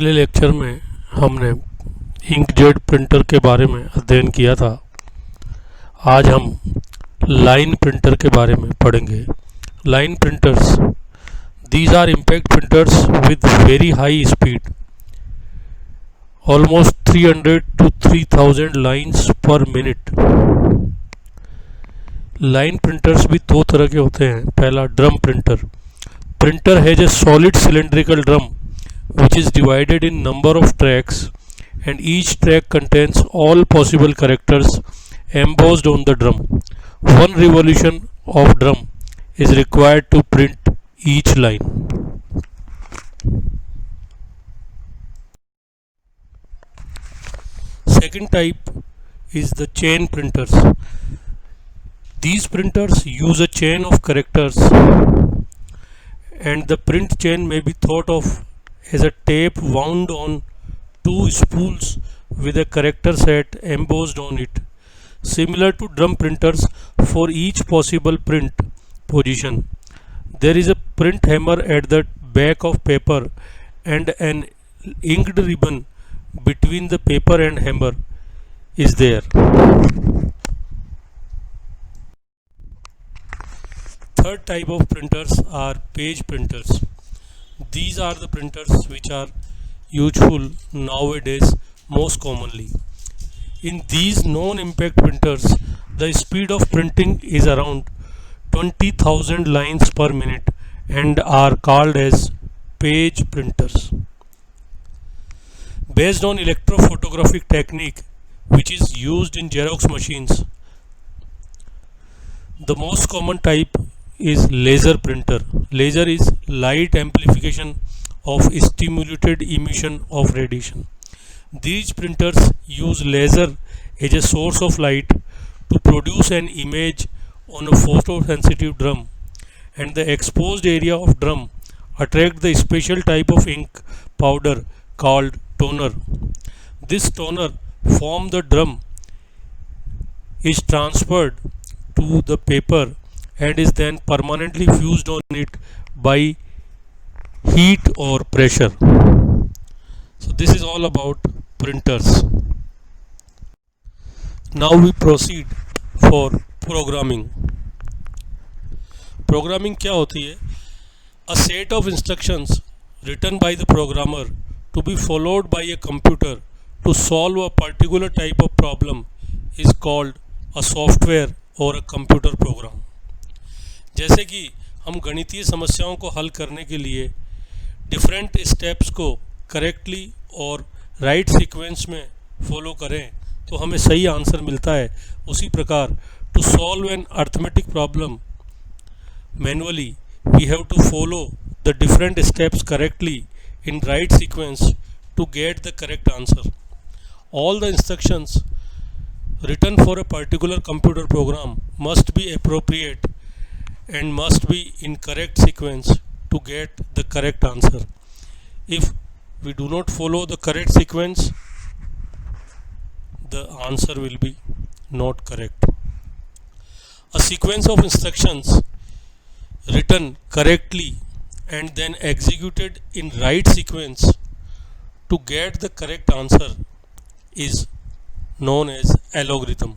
पिछले लेक्चर में हमने इंकजेट प्रिंटर के बारे में अध्ययन किया था। आज हम लाइन प्रिंटर के बारे में पढ़ेंगे। Line printers, these are impact printers with very high speed, almost 300 to 3000 lines per minute। Line printers भी दो तरह के होते हैं। पहला drum printer. Printer has a solid cylindrical drum which is divided in number of tracks, and each track contains all possible characters embossed on the drum. One revolution of drum is required to print each line. Second type is the chain printers. These printers use a chain of characters, and the print chain may be thought of as a tape wound on two spools with a character set embossed on it. Similar to drum printers, for each possible print position, there is a print hammer at the back of paper and an inked ribbon between the paper and hammer is there. Third type of printers are page printers. These are the printers which are useful nowadays most commonly. In these non-impact printers, the speed of printing is around 20,000 lines per minute and are called as page printers. Based on electrophotographic technique which is used in Xerox machines, the most common type is laser printer. Laser is light amplification of stimulated emission of radiation. These printers use laser as a source of light to produce an image on a photosensitive drum, and the exposed area of drum attract the special type of ink powder called toner. This toner from the drum is transferred to the paper and is then permanently fused on it by heat or pressure. So this is all about printers. Now we proceed for programming. Programming क्या होती है? A set of instructions written by the programmer to be followed by a computer to solve a particular type of problem is called a software or a computer program. जैसे कि हम गणितीय समस्याओं को हल करने के लिए डिफरेंट स्टेप्स को करेक्टली और राइट सीक्वेंस में फॉलो करें तो हमें सही आंसर मिलता है, उसी प्रकार to solve an arithmetic problem manually we have to follow the different steps correctly in right sequence to get the correct answer. All the instructions written for a particular computer program must be appropriate and must be in correct sequence to get the correct answer. If we do not follow the correct sequence, the answer will be not correct. A sequence of instructions written correctly and then executed in right sequence to get the correct answer is known as algorithm.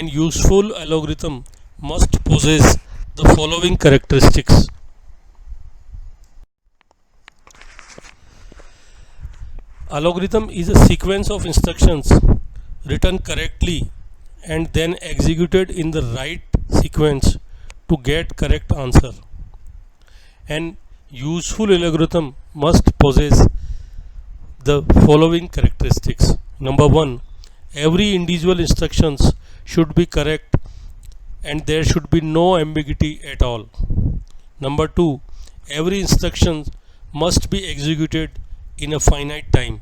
An useful algorithm must possess the following characteristics. Algorithm is a sequence of instructions written correctly and then executed in the right sequence to get correct answer. An useful algorithm must possess the following characteristics. Number 1, every individual instructions should be correct and there should be no ambiguity at all. Number 2, every instruction must be executed in a finite time.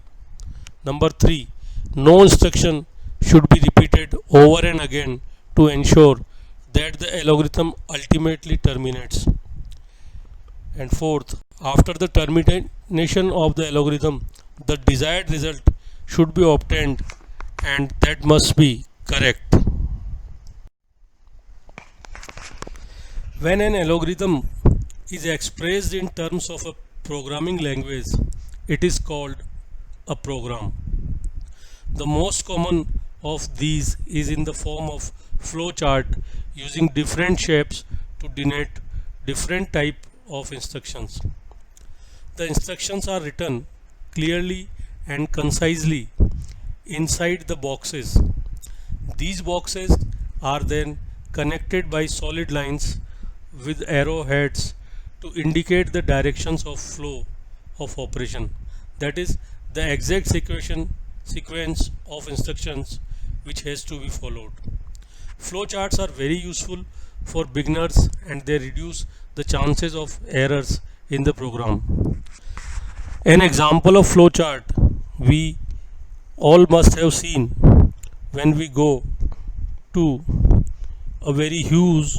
Number 3, no instruction should be repeated over and again to ensure that the algorithm ultimately terminates. And fourth, after the termination of the algorithm, the desired result should be obtained and that must be correct. When an algorithm is expressed in terms of a programming language, it is called a program. The most common of these is in the form of flowchart using different shapes to denote different type of instructions. The instructions are written clearly and concisely inside the boxes. These boxes are then connected by solid lines with arrowheads to indicate the directions of flow of operation. That is the exact sequence of instructions which has to be followed. Flowcharts are very useful for beginners and they reduce the chances of errors in the program. An example of flowchart we all must have seen when we go to a very huge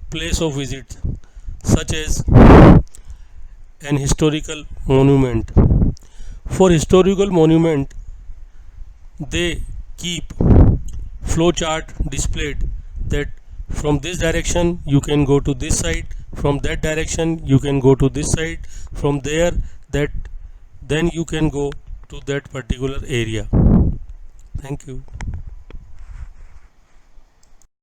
place of visit, such as an historical monument. For historical monument, they keep flowchart displayed that from this direction you can go to this side, from that direction you can go to this side, from there that then you can go to that particular area. Thank you.